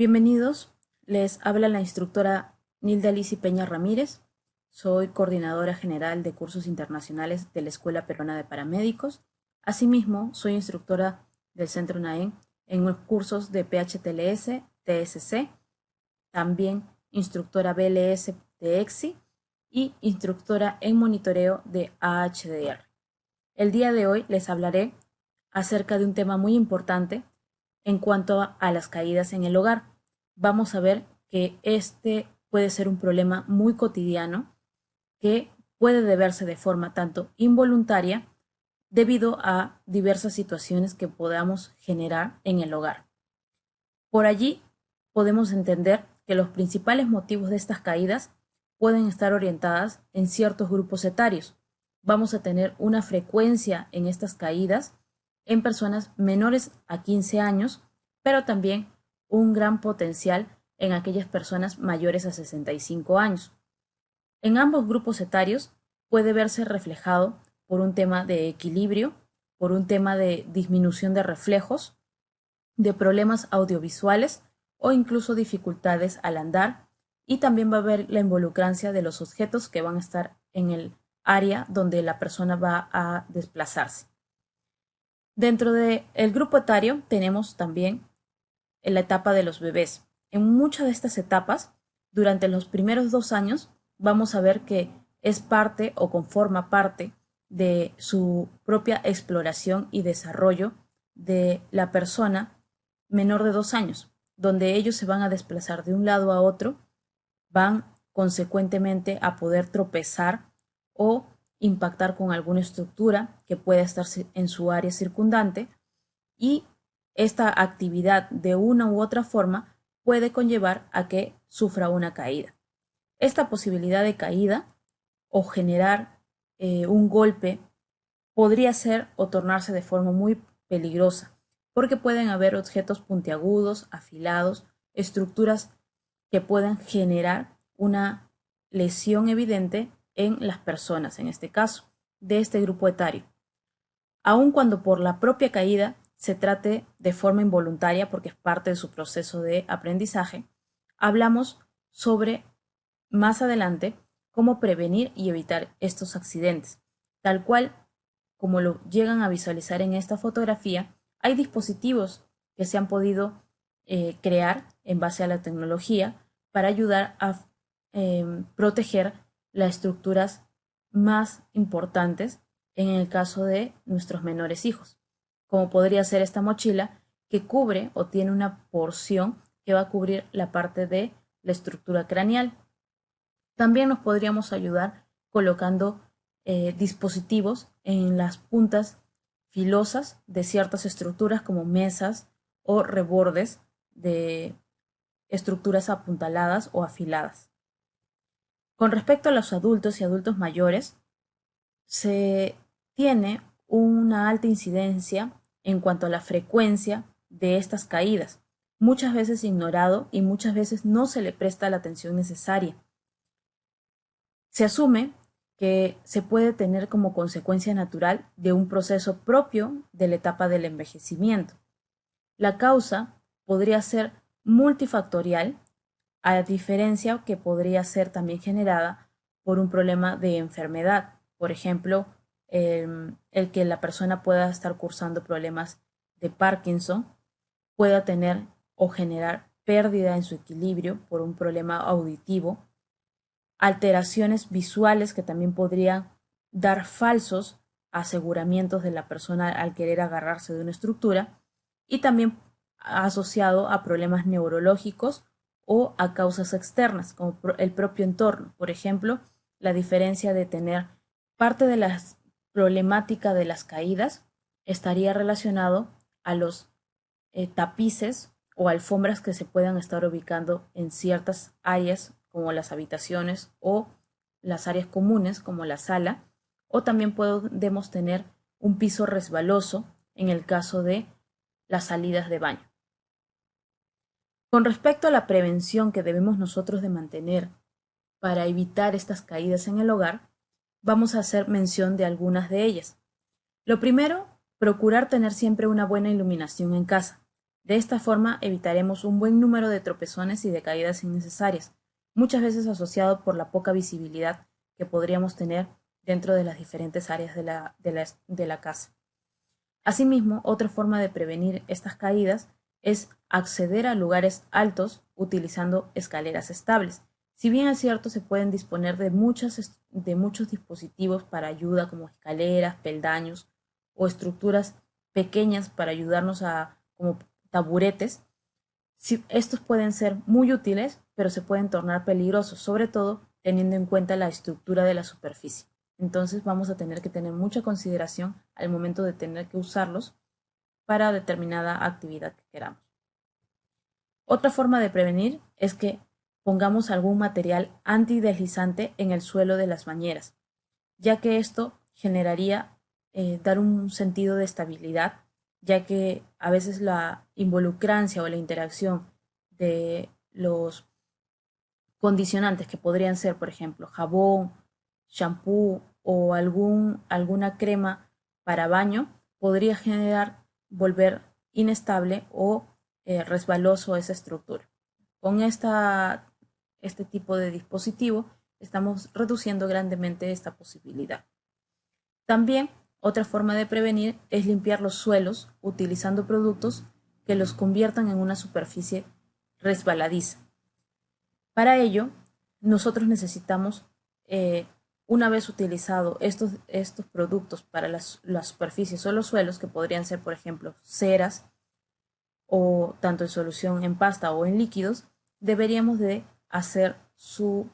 Bienvenidos, les habla la instructora Nilda Alici Peña Ramírez. Soy coordinadora general de cursos internacionales de la Escuela Peruana de Paramédicos. Asimismo, soy instructora del Centro NAEN en los cursos de PHTLS, TSC, también instructora BLS de EXI y instructora en monitoreo de AHDR. El día de hoy les hablaré acerca de un tema muy importante en cuanto a las caídas en el hogar. Vamos a ver que este puede ser un problema muy cotidiano que puede deberse de forma tanto involuntaria debido a diversas situaciones que podamos generar en el hogar. Por allí podemos entender que los principales motivos de estas caídas pueden estar orientadas en ciertos grupos etarios. Vamos a tener una frecuencia en estas caídas en personas menores a 15 años, pero también un gran potencial en aquellas personas mayores a 65 años. En ambos grupos etarios puede verse reflejado por un tema de equilibrio, por un tema de disminución de reflejos, de problemas audiovisuales o incluso dificultades al andar, y también va a haber la involucrancia de los objetos que van a estar en el área donde la persona va a desplazarse. Dentro del grupo etario tenemos también en la etapa de los bebés. En muchas de estas etapas, durante los primeros 2 años, vamos a ver que es parte o conforma parte de su propia exploración y desarrollo de la persona menor de 2 años, donde ellos se van a desplazar de un lado a otro, van consecuentemente a poder tropezar o impactar con alguna estructura que pueda estar en su área circundante, y esta actividad de una u otra forma puede conllevar a que sufra una caída. Esta posibilidad de caída o generar un golpe podría ser o tornarse de forma muy peligrosa, porque pueden haber objetos puntiagudos, afilados, estructuras que puedan generar una lesión evidente en las personas, en este caso, de este grupo etario. Aun cuando por la propia caída se trate de forma involuntaria, porque es parte de su proceso de aprendizaje, hablamos sobre más adelante cómo prevenir y evitar estos accidentes. Tal cual como lo llegan a visualizar en esta fotografía, hay dispositivos que se han podido crear en base a la tecnología para ayudar a proteger las estructuras más importantes en el caso de nuestros menores hijos, como podría ser esta mochila que cubre o tiene una porción que va a cubrir la parte de la estructura craneal. También nos podríamos ayudar colocando dispositivos en las puntas filosas de ciertas estructuras como mesas o rebordes de estructuras apuntaladas o afiladas. Con respecto a los adultos y adultos mayores, se tiene una alta incidencia en cuanto a la frecuencia de estas caídas, muchas veces ignorado y muchas veces no se le presta la atención necesaria. Se asume que se puede tener como consecuencia natural de un proceso propio de la etapa del envejecimiento. La causa podría ser multifactorial, a diferencia que podría ser también generada por un problema de enfermedad. Por ejemplo, el que la persona pueda estar cursando problemas de Parkinson, pueda tener o generar pérdida en su equilibrio por un problema auditivo, alteraciones visuales que también podrían dar falsos aseguramientos de la persona al querer agarrarse de una estructura, y también asociado a problemas neurológicos o a causas externas, como el propio entorno. Por ejemplo, la diferencia de tener parte de la problemática de las caídas estaría relacionado a los tapices o alfombras que se puedan estar ubicando en ciertas áreas como las habitaciones o las áreas comunes como la sala, o también podemos tener un piso resbaloso en el caso de las salidas de baño. Con respecto a la prevención que debemos nosotros de mantener para evitar estas caídas en el hogar, vamos a hacer mención de algunas de ellas. Lo primero, procurar tener siempre una buena iluminación en casa. De esta forma evitaremos un buen número de tropezones y de caídas innecesarias, muchas veces asociado por la poca visibilidad que podríamos tener dentro de las diferentes áreas de la casa. Asimismo, otra forma de prevenir estas caídas es acceder a lugares altos utilizando escaleras estables. Si bien es cierto, se pueden disponer de muchos dispositivos para ayuda como escaleras, peldaños o estructuras pequeñas para ayudarnos como taburetes. Estos pueden ser muy útiles, pero se pueden tornar peligrosos, sobre todo teniendo en cuenta la estructura de la superficie. Entonces vamos a tener que tener mucha consideración al momento de tener que usarlos para determinada actividad que queramos. Otra forma de prevenir es que pongamos algún material antideslizante en el suelo de las bañeras, ya que esto generaría dar un sentido de estabilidad, ya que a veces la involucrancia o la interacción de los condicionantes que podrían ser, por ejemplo, jabón, shampoo o alguna crema para baño, podría volver inestable o resbaloso esa estructura. Con este tipo de dispositivo estamos reduciendo grandemente esta posibilidad. También otra forma de prevenir es limpiar los suelos utilizando productos que los conviertan en una superficie resbaladiza. Para ello, nosotros necesitamos, una vez utilizado estos productos para las superficies o los suelos, que podrían ser, por ejemplo, ceras o tanto en solución en pasta o en líquidos, deberíamos de hacer su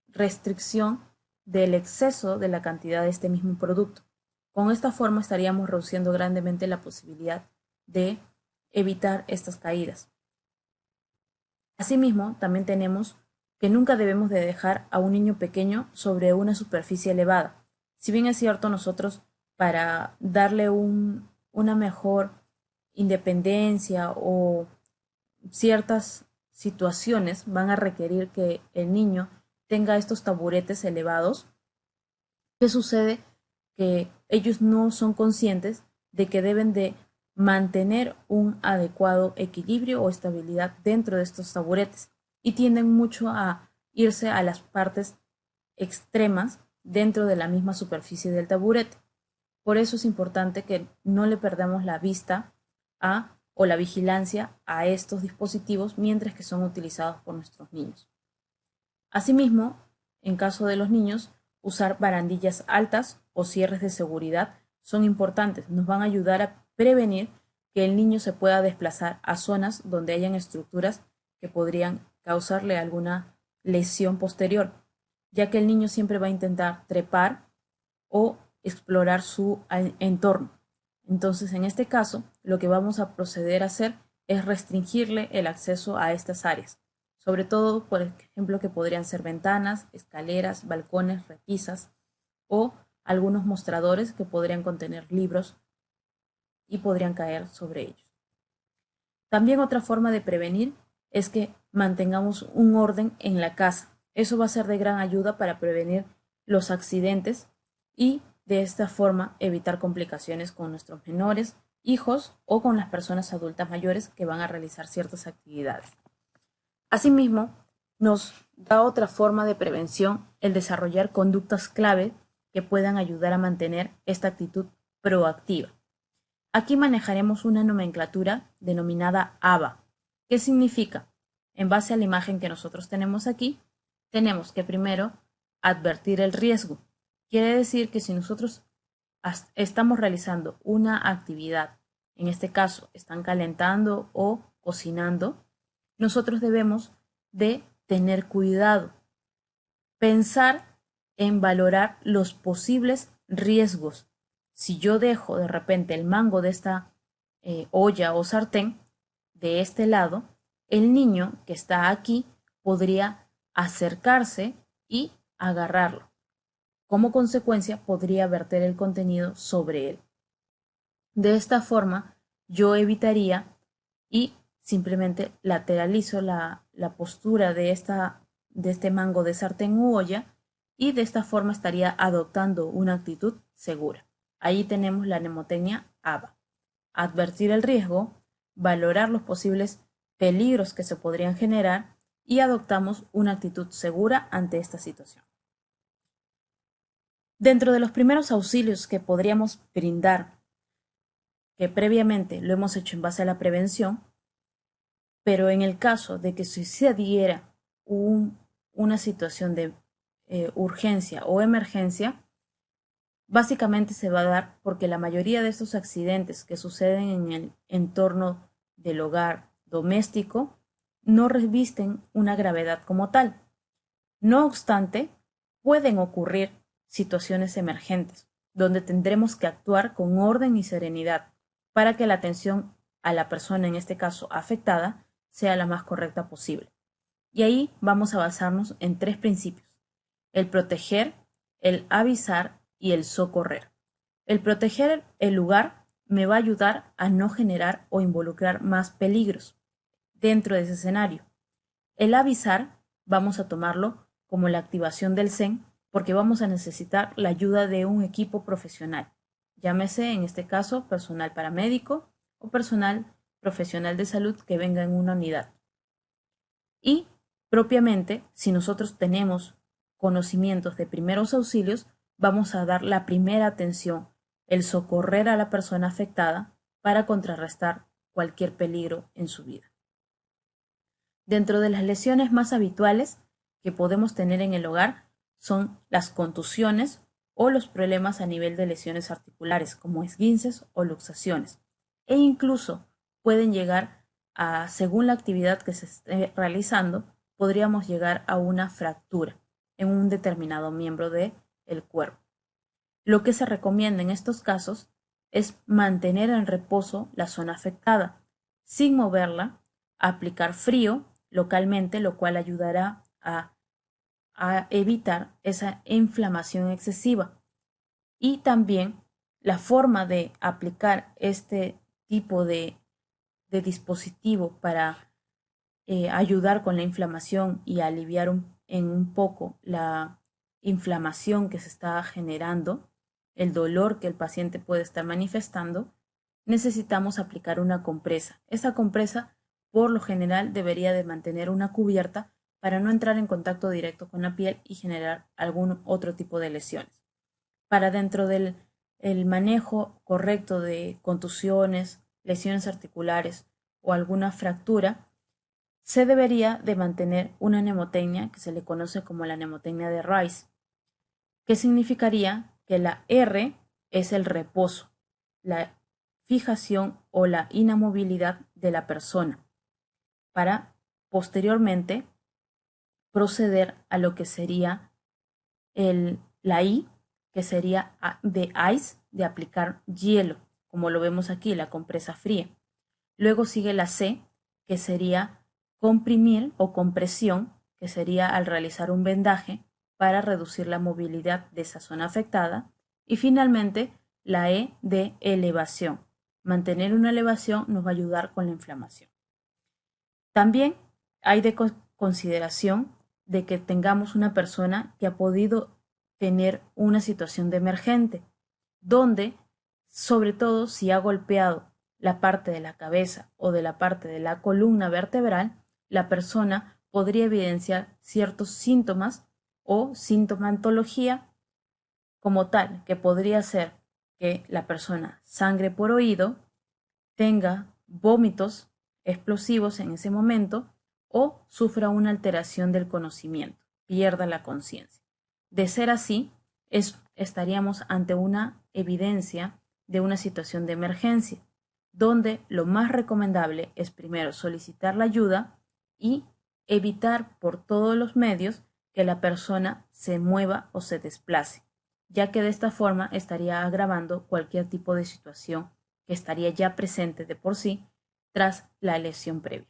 restricción del exceso de la cantidad de este mismo producto. Con esta forma estaríamos reduciendo grandemente la posibilidad de evitar estas caídas. Asimismo, también tenemos que nunca debemos de dejar a un niño pequeño sobre una superficie elevada. Si bien es cierto, nosotros para darle una mejor independencia o ciertas situaciones van a requerir que el niño tenga estos taburetes elevados. ¿Qué sucede? Que ellos no son conscientes de que deben de mantener un adecuado equilibrio o estabilidad dentro de estos taburetes y tienden mucho a irse a las partes extremas dentro de la misma superficie del taburete. Por eso es importante que no le perdamos la vista o la vigilancia a estos dispositivos mientras que son utilizados por nuestros niños. Asimismo, en caso de los niños, usar barandillas altas o cierres de seguridad son importantes. Nos van a ayudar a prevenir que el niño se pueda desplazar a zonas donde hayan estructuras que podrían causarle alguna lesión posterior, ya que el niño siempre va a intentar trepar o explorar su entorno. Entonces, en este caso, lo que vamos a proceder a hacer es restringirle el acceso a estas áreas, sobre todo, por ejemplo, que podrían ser ventanas, escaleras, balcones, repisas o algunos mostradores que podrían contener libros y podrían caer sobre ellos. También otra forma de prevenir es que mantengamos un orden en la casa. Eso va a ser de gran ayuda para prevenir los accidentes y de esta forma evitar complicaciones con nuestros menores, hijos o con las personas adultas mayores que van a realizar ciertas actividades. Asimismo, nos da otra forma de prevención el desarrollar conductas clave que puedan ayudar a mantener esta actitud proactiva. Aquí manejaremos una nomenclatura denominada ABA. ¿Qué significa? En base a la imagen que nosotros tenemos aquí, tenemos que primero advertir el riesgo. Quiere decir que si nosotros estamos realizando una actividad, en este caso están calentando o cocinando, nosotros debemos de tener cuidado, pensar en valorar los posibles riesgos. Si yo dejo de repente el mango de esta olla o sartén de este lado, el niño que está aquí podría acercarse y agarrarlo. Como consecuencia, podría verter el contenido sobre él. De esta forma, yo evitaría y simplemente lateralizo la postura de este mango de sartén u olla y de esta forma estaría adoptando una actitud segura. Ahí tenemos la mnemotecnia ABA. advertir el riesgo, valorar los posibles peligros que se podrían generar y adoptamos una actitud segura ante esta situación. Dentro de los primeros auxilios que podríamos brindar, que previamente lo hemos hecho en base a la prevención, pero en el caso de que sucediera una situación de urgencia o emergencia, básicamente se va a dar porque la mayoría de estos accidentes que suceden en el entorno del hogar doméstico no revisten una gravedad como tal. No obstante, pueden ocurrir situaciones emergentes, donde tendremos que actuar con orden y serenidad para que la atención a la persona, en este caso afectada, sea la más correcta posible. Y ahí vamos a basarnos en 3 principios: el proteger, el avisar y el socorrer. El proteger el lugar me va a ayudar a no generar o involucrar más peligros dentro de ese escenario. El avisar vamos a tomarlo como la activación del CEN porque vamos a necesitar la ayuda de un equipo profesional, llámese en este caso personal paramédico o personal profesional de salud que venga en una unidad. Y propiamente, si nosotros tenemos conocimientos de primeros auxilios, vamos a dar la primera atención, el socorrer a la persona afectada para contrarrestar cualquier peligro en su vida. Dentro de las lesiones más habituales que podemos tener en el hogar son las contusiones o los problemas a nivel de lesiones articulares, como esguinces o luxaciones, e incluso pueden llegar a, según la actividad que se esté realizando, podríamos llegar a una fractura en un determinado miembro del cuerpo. Lo que se recomienda en estos casos es mantener en reposo la zona afectada, sin moverla, aplicar frío localmente, lo cual ayudará a evitar esa inflamación excesiva. Y también la forma de aplicar este tipo de dispositivo para ayudar con la inflamación y aliviar en un poco la inflamación que se está generando, el dolor que el paciente puede estar manifestando, necesitamos aplicar una compresa. Esa compresa, por lo general, debería de mantener una cubierta para no entrar en contacto directo con la piel y generar algún otro tipo de lesiones. Para dentro del manejo correcto de contusiones, lesiones articulares o alguna fractura, se debería de mantener una mnemotecnia que se le conoce como la mnemotecnia de Rice, que significaría que la R es el reposo, la fijación o la inamovilidad de la persona, para posteriormente proceder a lo que sería la I, que sería de ice, de aplicar hielo, como lo vemos aquí, la compresa fría. Luego sigue la C, que sería comprimir o compresión, que sería al realizar un vendaje para reducir la movilidad de esa zona afectada. Y finalmente la E de elevación. Mantener una elevación nos va a ayudar con la inflamación. También hay de consideración de que tengamos una persona que ha podido tener una situación de emergente, donde, sobre todo si ha golpeado la parte de la cabeza o de la parte de la columna vertebral, la persona podría evidenciar ciertos síntomas o sintomatología como tal, que podría ser que la persona sangre por oído, tenga vómitos explosivos en ese momento o sufra una alteración del conocimiento, pierda la conciencia. De ser así, estaríamos ante una evidencia de una situación de emergencia, donde lo más recomendable es primero solicitar la ayuda y evitar por todos los medios que la persona se mueva o se desplace, ya que de esta forma estaría agravando cualquier tipo de situación que estaría ya presente de por sí tras la lesión previa.